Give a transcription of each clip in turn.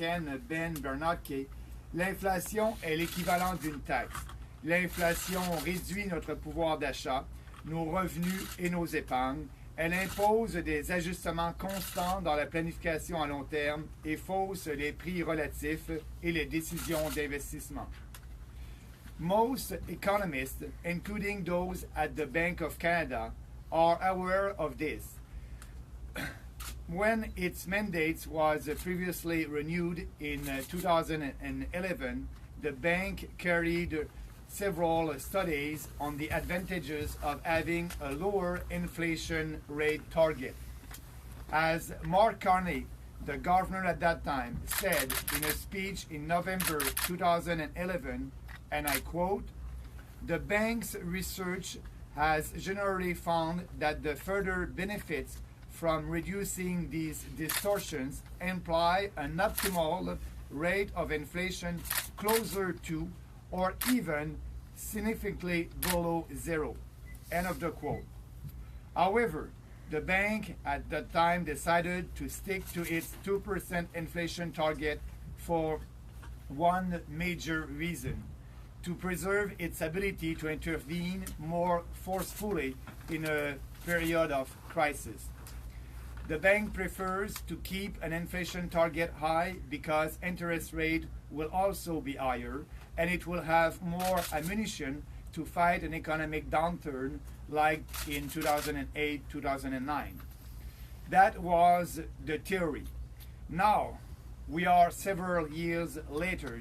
américaine Ben Bernanke, l'inflation est l'équivalent d'une taxe. L'inflation réduit notre pouvoir d'achat, nos revenus et nos épargnes. Elle impose des ajustements constants dans la planification à long terme et fausse les prix relatifs et les décisions d'investissement. Most economists, including those at the Bank of Canada, are aware of this. When its mandate was previously renewed in 2011, the bank carried several studies on the advantages of having a lower inflation rate target. As Mark Carney, the governor at that time, said in a speech in November 2011, and I quote, "The bank's research has generally found that the further benefits from reducing these distortions imply an optimal rate of inflation closer to or even significantly below zero." End of the quote. However, the bank at that time decided to stick to its 2% inflation target for one major reason: to preserve its ability to intervene more forcefully in a period of crisis. The bank prefers to keep an inflation target high because interest rate will also be higher, and it will have more ammunition to fight an economic downturn like in 2008-2009. That was the theory. Now, we are several years later.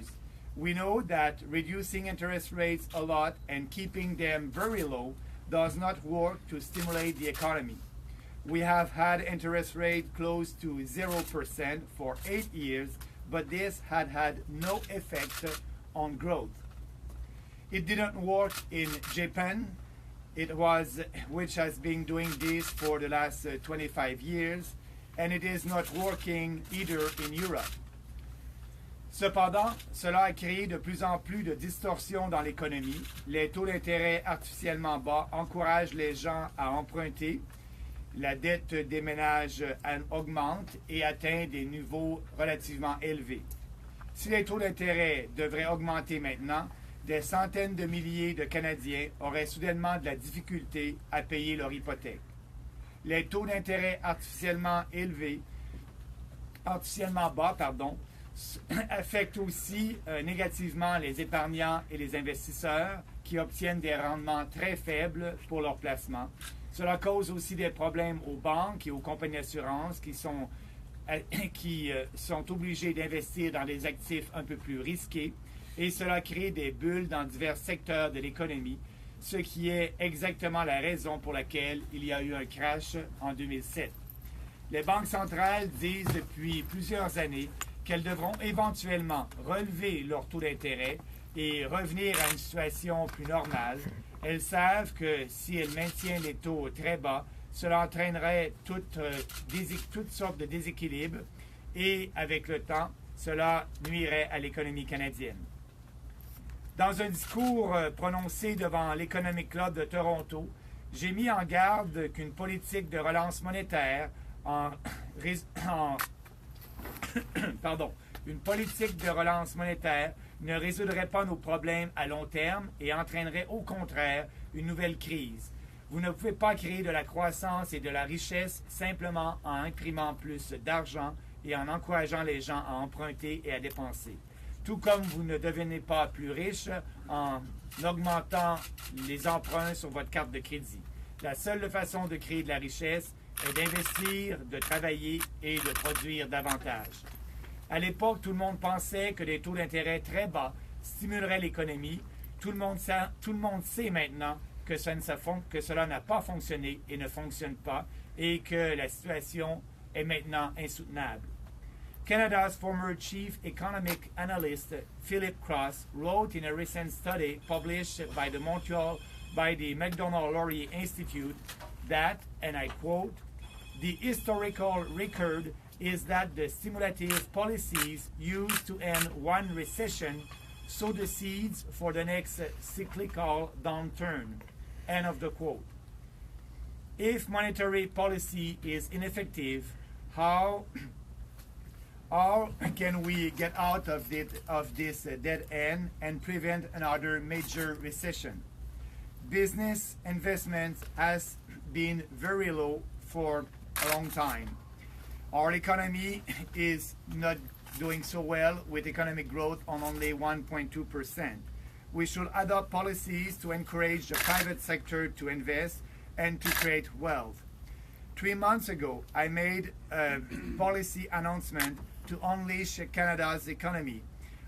We know that reducing interest rates a lot and keeping them very low does not work to stimulate the economy. We have had interest rate close to 0% for 8 years, but this had no effect on growth. It didn't work in Japan, which has been doing this for the last 25 years, and it is not working either in Europe. Cependant, cela a créé de plus en plus de distorsions dans l'économie. Les taux d'intérêt artificiellement bas encouragent les gens à emprunter. La dette des ménages augmente et atteint des niveaux relativement élevés. Si les taux d'intérêt devraient augmenter maintenant, des centaines de milliers de Canadiens auraient soudainement de la difficulté à payer leur hypothèque. Les taux d'intérêt artificiellement bas, affectent aussi négativement les épargnants et les investisseurs qui obtiennent des rendements très faibles pour leurs placements. Cela cause aussi des problèmes aux banques et aux compagnies d'assurance qui sont obligées d'investir dans des actifs un peu plus risqués, et cela crée des bulles dans divers secteurs de l'économie, ce qui est exactement la raison pour laquelle il y a eu un crash en 2007. Les banques centrales disent depuis plusieurs années qu'elles devront éventuellement relever leur taux d'intérêt et revenir à une situation plus normale. Elles savent que si elles maintiennent les taux très bas, cela entraînerait toutes sortes de déséquilibres et, avec le temps, cela nuirait à l'économie canadienne. Dans un discours prononcé devant l'Economic Club de Toronto, j'ai mis en garde qu'une politique de relance monétaire une politique de relance monétaire ne résoudrait pas nos problèmes à long terme et entraînerait au contraire une nouvelle crise. Vous ne pouvez pas créer de la croissance et de la richesse simplement en imprimant plus d'argent et en encourageant les gens à emprunter et à dépenser. Tout comme vous ne devenez pas plus riche en augmentant les emprunts sur votre carte de crédit. La seule façon de créer de la richesse est d'investir, de travailler et de produire davantage. À l'époque, tout le monde pensait que des taux d'intérêt très bas stimuleraient l'économie. Tout le monde sait maintenant que cela n'a pas fonctionné et ne fonctionne pas et que la situation est maintenant insoutenable. Canada's former chief economic analyst Philip Cross wrote in a recent study published by the Macdonald-Laurier Institute that, and I quote, "The historical record is that the stimulative policies used to end one recession sow the seeds for the next cyclical downturn." End of the quote. If monetary policy is ineffective, how How can we get out of this dead end and prevent another major recession? Business investment has been very low for a long time. Our economy is not doing so well with economic growth on only 1.2%. We should adopt policies to encourage the private sector to invest and to create wealth. 3 months ago, I made a policy announcement to unleash Canada's economy.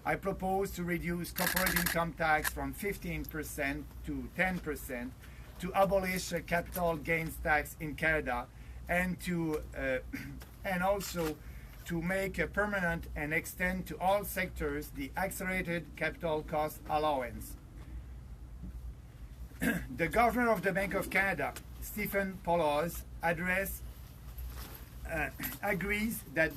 I propose to reduce corporate income tax from 15% to 10%, to abolish capital gains tax in Canada, and also to make a permanent and extend to all sectors the accelerated capital cost allowance. The Governor of the Bank of Canada, Stephen Poloz, agrees that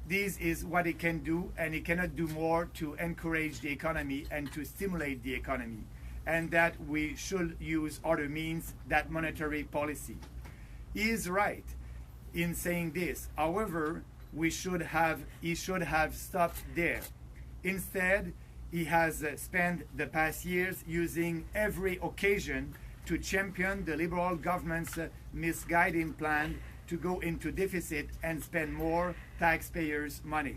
this is what he can do, and he cannot do more to encourage the economy and to stimulate the economy, and that we should use other means than monetary policy. He is right in saying this. However, he should have stopped there. Instead, he has spent the past years using every occasion to champion the Liberal government's misguiding plan to go into deficit and spend more taxpayers' money.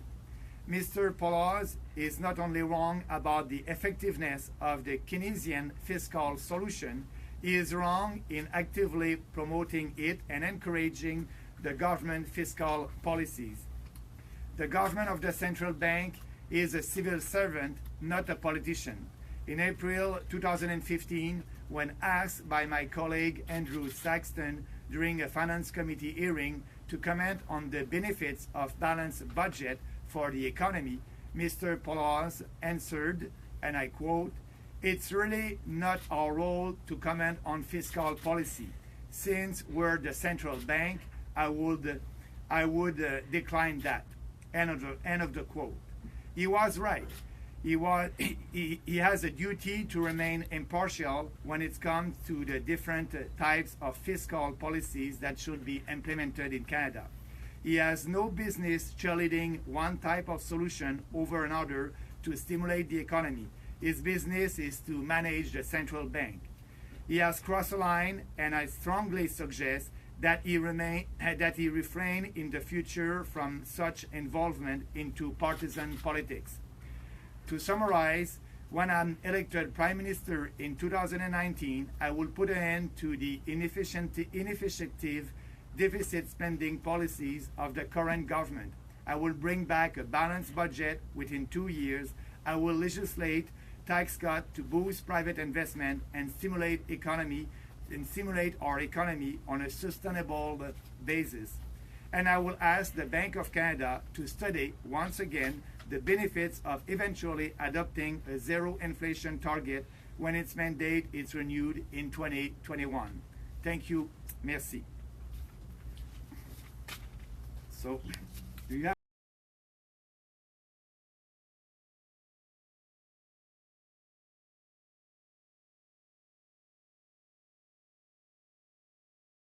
Mr. Poloz is not only wrong about the effectiveness of the Keynesian fiscal solution, he is wrong in actively promoting it and encouraging the government fiscal policies. The government of the central bank is a civil servant, not a politician. In April 2015, when asked by my colleague Andrew Saxton during a Finance Committee hearing to comment on the benefits of balanced budget for the economy, Mr. Poloz answered, and I quote, "It's really not our role to comment on fiscal policy. Since we're the central bank, I would decline that." End of the quote. He was right. He has a duty to remain impartial when it comes to the different types of fiscal policies that should be implemented in Canada. He has no business cheerleading one type of solution over another to stimulate the economy. His business is to manage the central bank. He has crossed a line, and I strongly suggest that he refrain in the future from such involvement into partisan politics. To summarize, when I'm elected Prime Minister in 2019, I will put an end to the ineffective deficit spending policies of the current government. I will bring back a balanced budget within 2 years. I will legislate tax cuts to boost private investment and stimulate our economy on a sustainable basis. And I will ask the Bank of Canada to study once again the benefits of eventually adopting a zero inflation target when its mandate is renewed in 2021. Thank you. Merci. So, do you have